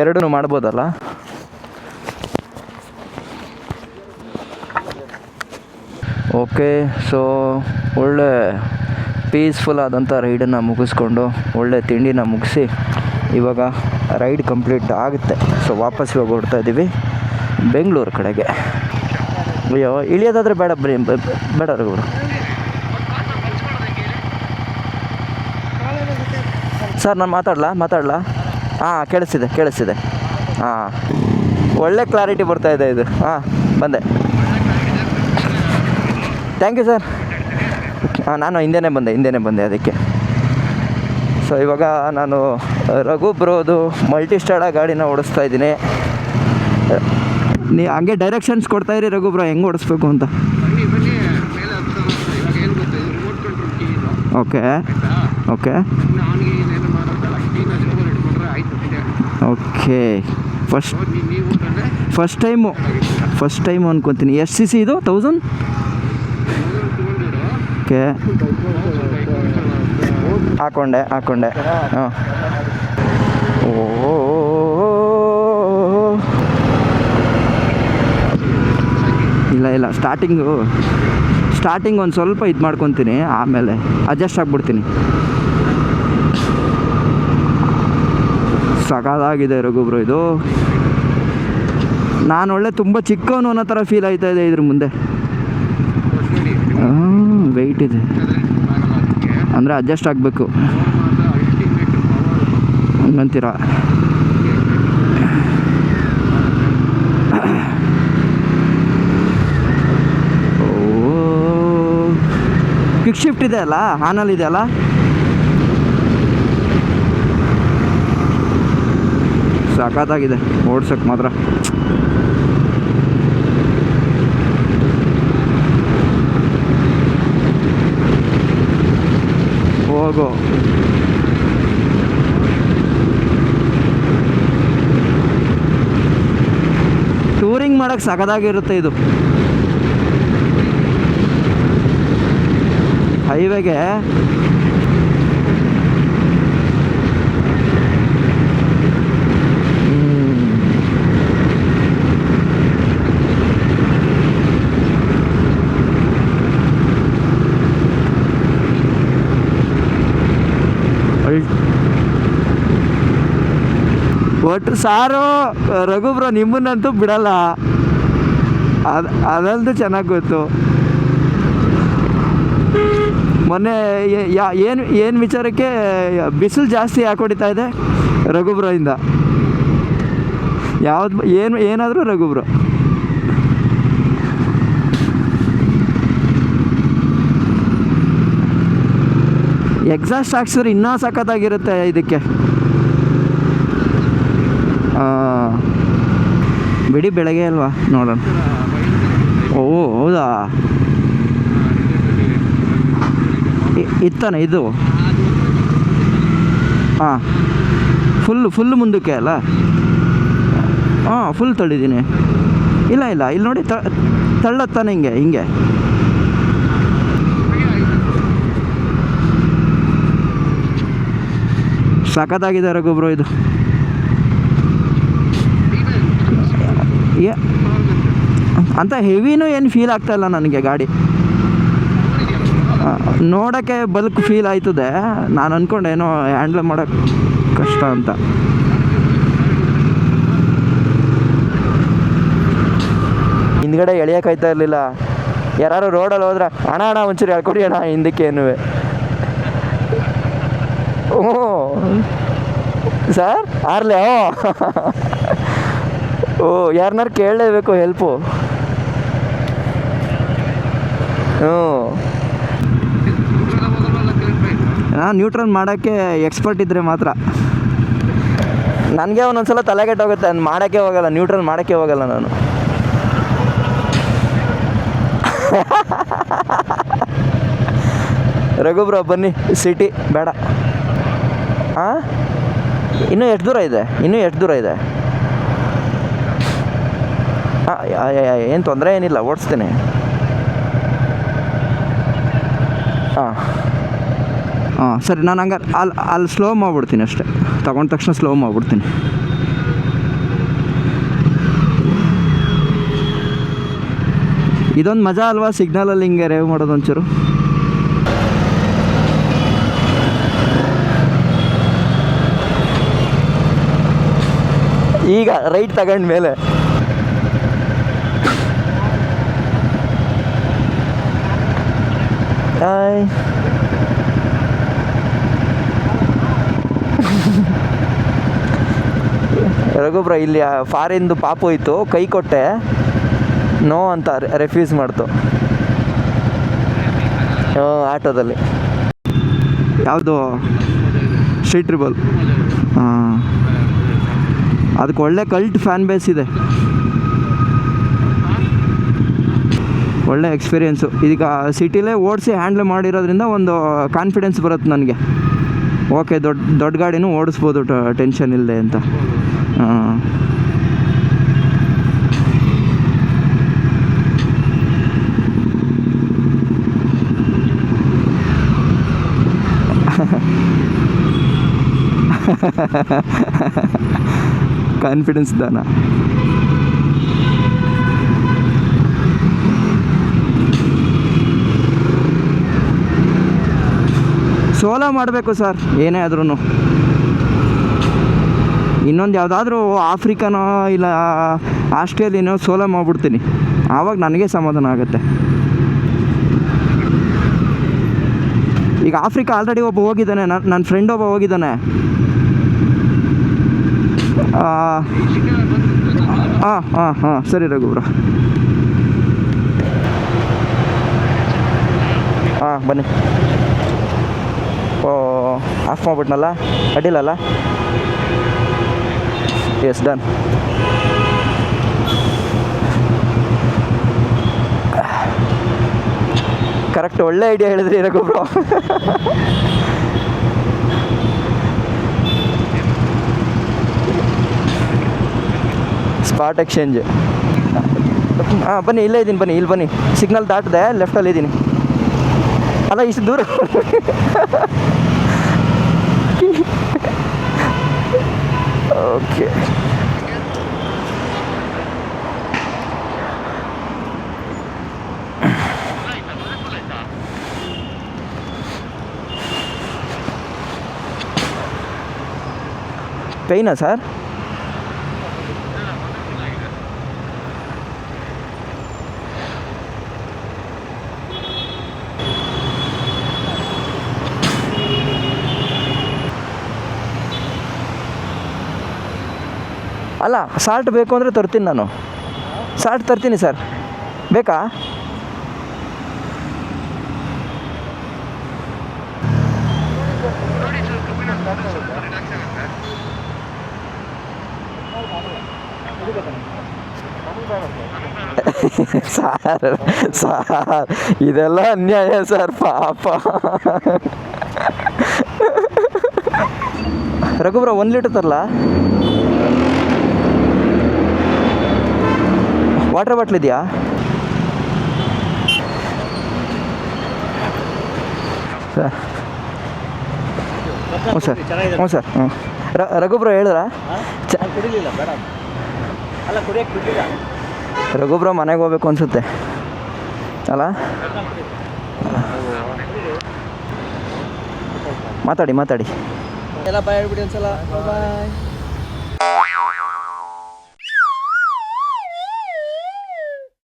ಎರಡೂ ಮಾಡ್ಬೋದಲ್ಲ. Okay, so ಒಳ್ಳೆ ಪೀಸ್ಫುಲ್ ಆದಂಥ ರೈಡನ್ನು ಮುಗಿಸ್ಕೊಂಡು ಒಳ್ಳೆ ತಿಂಡಿನ ಮುಗಿಸಿ ಇವಾಗ ರೈಡ್ ಕಂಪ್ಲೀಟ್ ಆಗುತ್ತೆ. ಸೊ ವಾಪಸ್ ಇವಾಗ ಹೊರಡ್ತಾ ಇದ್ದೀವಿ ಬೆಂಗಳೂರು ಕಡೆಗೆ. ಅಯ್ಯೋ, ಇಳಿಯೋದಾದರೆ ಬೇಡ ಬೇಡ ರಘುವರು. ಸರ್ ನಾನು ಮಾತಾಡಲಾ? ಹಾಂ, ಕೇಳಿಸ್ತಿದೆ. ಹಾಂ, ಒಳ್ಳೆ ಕ್ಲಾರಿಟಿ ಬರ್ತಾಯಿದೆ ಇದು. ಹಾಂ, ಬಂದೆ. Thank you sir. ಹಾಂ, ನಾನು ಹಿಂದೆನೇ ಬಂದೆ ಅದಕ್ಕೆ. ಸೊ ಇವಾಗ ನಾನು ರಘು ಬ್ರೋದು ಮಲ್ಟಿ ಸ್ಟಾಡ ಗಾಡಿನ ಓಡಿಸ್ತಾ ಇದ್ದೀನಿ. ನೀ ಹಂಗೆ ಡೈರೆಕ್ಷನ್ಸ್ ಕೊಡ್ತಾಯಿರಿ ರಘು ಬ್ರೋ, ಹೆಂಗೆ ಓಡಿಸ್ಬೇಕು ಅಂತ. ಓಕೆ ಫಸ್ಟ್ ಟೈಮು ಅನ್ಕೊತೀನಿ. ಎಷ್ಟು ಸಿ ಸಿ ಇದು? 1000? ಓಕೆ, ಹಾಕ್ಕೊಂಡೆ. ಹಾಂ, ಇಲ್ಲ ಸ್ಟಾರ್ಟಿಂಗ್ ಒಂದು ಸ್ವಲ್ಪ ಇದು ಮಾಡ್ಕೊತೀನಿ, ಆಮೇಲೆ ಅಡ್ಜಸ್ಟ್ ಆಗಿಬಿಡ್ತೀನಿ. ಸಖತ್ತಾಗಿದೆ ರಘುಬ್ರು ಇದು. ನಾನು ಒಳ್ಳೆ ತುಂಬ ಚಿಕ್ಕವನು ಅನ್ನೋ ಥರ ಫೀಲ್ ಆಯ್ತಾ ಇದೆ ಇದ್ರ ಮುಂದೆ. ವೆಯ್ಟ್ ಇದೆ ಅಂದರೆ ಅಡ್ಜಸ್ಟ್ ಆಗಬೇಕು ಹಂಗಂತೀರ. ಕ್ವಿಕ್ ಶಿಫ್ಟ್ ಇದೆ ಅಲ್ಲ, ಆನಲ್ಲಿ ಇದೆ ಅಲ್ಲ. ಸಖತ್ತಾಗಿದೆ ಓಡ್ಸೋಕ್ಕೆ ಮಾತ್ರ. ಹೋಗೋ, ಟೂರಿಂಗ್ ಮಾಡೋಕ್ಕೆ ಸಖತ್ತಾಗಿರುತ್ತೆ ಇದು. ಹೈವೇಗೆ ಒಟ್ಟು ಸಾರು ರಘುಬ್ರೋ ನಿಮ್ಮನ್ನಂತೂ ಬಿಡಲ್ಲ, ಅದಂತೂ ಚೆನ್ನಾಗಿ ಗೊತ್ತು. ಮೊನ್ನೆ ಏನು ವಿಚಾರಕ್ಕೆ ಬಿಸಿಲು ಜಾಸ್ತಿ ಯಾಕೆ ಹೊಡಿತಾ ಇದೆ ರಘುಬ್ರೋಯಿಂದ? ಏನಾದರೂ ರಘುಬ್ರೋ ಎಕ್ಸಾಸ್ಟ್ ಹಾಕ್ಸಿದ್ರೆ ಇನ್ನೂ ಸಖತ್ತಾಗಿರುತ್ತೆ ಇದಕ್ಕೆ. ಬಿಡಿ, ಬೆಳಗ್ಗೆ ಅಲ್ವಾ, ನೋಡೋಣ. ಓ ಹೌದಾ, ಇತ್ತಾನೆ ಇದು. ಹಾಂ, ಫುಲ್ಲು ಮುಂದಕ್ಕೆ ಅಲ್ಲ. ಹಾಂ, ಫುಲ್ ತಳ್ಳಿದ್ದೀನಿ. ಇಲ್ಲ ಇಲ್ಲಿ ನೋಡಿ, ತಳ್ಳತ್ತಾನೆ ಹಿಂಗೆ. ಸಖತ್ತಾಗಿದೆ ರಘುಬ್ರೋ ಇದು. ಅಂತ ಹೆವಿನೂ ಏನು ಫೀಲ್ ಆಗ್ತಾಯಿಲ್ಲ ನನಗೆ. ಗಾಡಿ ನೋಡೋಕ್ಕೆ ಬಲ್ಕ್ ಫೀಲ್ ಆಯ್ತದೆ. ನಾನು ಅಂದ್ಕೊಂಡೆ ಏನೋ ಹ್ಯಾಂಡ್ಲ್ ಮಾಡೋಕ್ಕೆ ಕಷ್ಟ ಅಂತ. ಹಿಂದ್ಗಡೆ ಎಳಿಯೋಕ್ಕಾಯ್ತಾ ಇರಲಿಲ್ಲ. ಯಾರು ರೋಡಲ್ಲಿ ಹೋದ್ರೆ ಅಣ್ಣ ಒಂಚೂರು ಹೇಳ್ಕೊಡಿ ಅಣ್ಣ ಹಿಂದಕ್ಕೇನು. ಸರ್ ಆರ್ಲೆ ಯಾರನ್ನಾರು ಕೇಳಲೇಬೇಕು ಹೆಲ್ಪು. ನಾನು ನ್ಯೂಟ್ರಲ್ ಮಾಡೋಕ್ಕೆ ಎಕ್ಸ್ಪರ್ಟ್ ಇದ್ದರೆ ಮಾತ್ರ. ನನಗೆ ಒಂದೊಂದ್ಸಲ ತಲೆಗೆಟ್ಟೋಗುತ್ತೆ, ನಾನು ಮಾಡೋಕ್ಕೆ ಹೋಗಲ್ಲ, ನ್ಯೂಟ್ರಲ್ ಮಾಡೋಕ್ಕೆ ಹೋಗಲ್ಲ ನಾನು. ರಘುಬ್ರೋ ಬನ್ನಿ, ಸಿಟಿ ಬೇಡ. ಹಾಂ, ಇನ್ನೂ ಎಷ್ಟು ದೂರ ಇದೆ? ಏನು ತೊಂದರೆ ಏನಿಲ್ಲ, ಓಡಿಸ್ತೀನಿ. ಹಾಂ ಸರಿ, ನಾನು ಹಂಗಾರೆ ಅಲ್ಲಿ ಸ್ಲೋ ಮಾಡಿಬಿಡ್ತೀನಿ ಅಷ್ಟೇ. ತಗೊಂಡ ತಕ್ಷಣ ಸ್ಲೋ ಮಾಡಿಬಿಡ್ತೀನಿ. ಇದೊಂದು ಮಜಾ ಅಲ್ವಾ ಸಿಗ್ನಲಲ್ಲಿ ಹಿಂಗೆ ರೇವ್ ಮಾಡೋದು ಒಂಚೂರು. ಈಗ ರೈಟ್ ತಗೊಂಡ್ಮೇಲೆ ಹಾಯ್ ರಘುಬ್ರ ಇಲ್ಲಿ ಫಾರಿಂದು ಪಾಪು ಇತ್ತು, ಕೈ ಕೊಟ್ಟೆ, ನೋ ಅಂತ ರೆಫ್ಯೂಸ್ ಮಾಡ್ತು ಆಟೋದಲ್ಲಿ. ಯಾವುದು ಸ್ಟ್ರೀಟ್ ಟ್ರಿಬಲ್? ಹಾಂ, ಅದಕ್ಕೆ ಒಳ್ಳೆ ಕಲ್ಟ್ ಫ್ಯಾನ್ ಬೇಸ್ ಇದೆ, ಒಳ್ಳೆ ಎಕ್ಸ್ಪೀರಿಯೆನ್ಸು. ಈಗ ಸಿಟಿಲೇ ಓಡಿಸಿ ಹ್ಯಾಂಡ್ಲ್ ಮಾಡಿರೋದ್ರಿಂದ ಒಂದು ಕಾನ್ಫಿಡೆನ್ಸ್ ಬರುತ್ತೆ ನನಗೆ. ಓಕೆ, ದೊಡ್ಡ ಗಾಡಿನೂ ಓಡಿಸ್ಬೋದು ಟೆನ್ಷನ್ ಇಲ್ಲದೆ ಅಂತ. ಹಾಂ, ಕಾನ್ಫಿಡೆನ್ಸ್ ದಾನ. ಸೋಲೋ ಮಾಡಬೇಕು ಸರ್, ಏನೇ ಆದ್ರೂ. ಇನ್ನೊಂದು ಯಾವುದಾದ್ರೂ ಆಫ್ರಿಕಾನೋ ಇಲ್ಲ ಆಸ್ಟ್ರೇಲಿಯಾನೋ ಸೋಲೋ ಮಾಡಿಬಿಡ್ತೀನಿ, ಆವಾಗ ನನಗೆ ಸಮಾಧಾನ ಆಗುತ್ತೆ. ಈಗ ಆಫ್ರಿಕಾ ಆಲ್ರೆಡಿ ಒಬ್ಬ ಹೋಗಿದ್ದಾನೆ, ನನ್ನ ಫ್ರೆಂಡ್ ಒಬ್ಬ ಹೋಗಿದ್ದಾನೆ. ಹಾಂ ಹಾಂ ಹಾಂ, ಸರಿ ರಘುಬ್ರ. ಹಾಂ ಬನ್ನಿ. ಓ, ಆಫ್ ಮಾಡಿಬಿಟ್ನಲ್ಲ, ಅಡ್ಡಿಲ್ಲಲ್ಲ. Yes, done. ಕರೆಕ್ಟ್, ಒಳ್ಳೆ ಐಡಿಯಾ ಹೇಳಿದ್ರಿ ರಘುಬ್ರ. Spot exchange. ಹಾಂ ಬನ್ನಿ, ಇಲ್ಲೇ ಇದ್ದೀನಿ, ಬನ್ನಿ, ಇಲ್ಲಿ ಬನ್ನಿ. ಸಿಗ್ನಲ್ ದಾಟಿದೆ, ಲೆಫ್ಟಲ್ಲಿ ಇದ್ದೀನಿ. ಅಲ್ಲ, ಇಷ್ಟು ದೂರ. ಓಕೆ, ಪೈನಾ ಸರ್? ಅಲ್ಲ, ಸಾಲ್ಟ್ ಬೇಕು ಅಂದರೆ ತರ್ತೀನಿ ನಾನು. ಸಾಲ್ಟ್ ತರ್ತೀನಿ ಸರ್, ಬೇಕಾ? ಸಾರ್ ಸಾರ್ ಇದೆಲ್ಲ ಅನ್ಯಾಯ ಸರ್, ಪಾಪ. ರಘುಬ್ರ 1 ಲೀಟರ್ ತರಲ್ಲ? ವಾಟರ್ ಬಾಟ್ಲ್ ಇದೆಯಾ? ಸರ್ ಹ್ಞೂ ಸರ್, ಹ್ಞೂ ಸರ್, ಹ್ಞೂ. ರಘುಬ್ರ ಹೇಳಿದ್ರಾ? ರಘುಬ್ರ ಮನೆಗೆ ಹೋಗ್ಬೇಕು ಅನಿಸುತ್ತೆ ಅಲ್ಲ? ಮಾತಾಡಿ ಎಲ್ಲ ಬಾಯ್ ಹೇಳ್ಬಿಡಿ ಒಂದ್ಸಲ. ಬಾಯ್.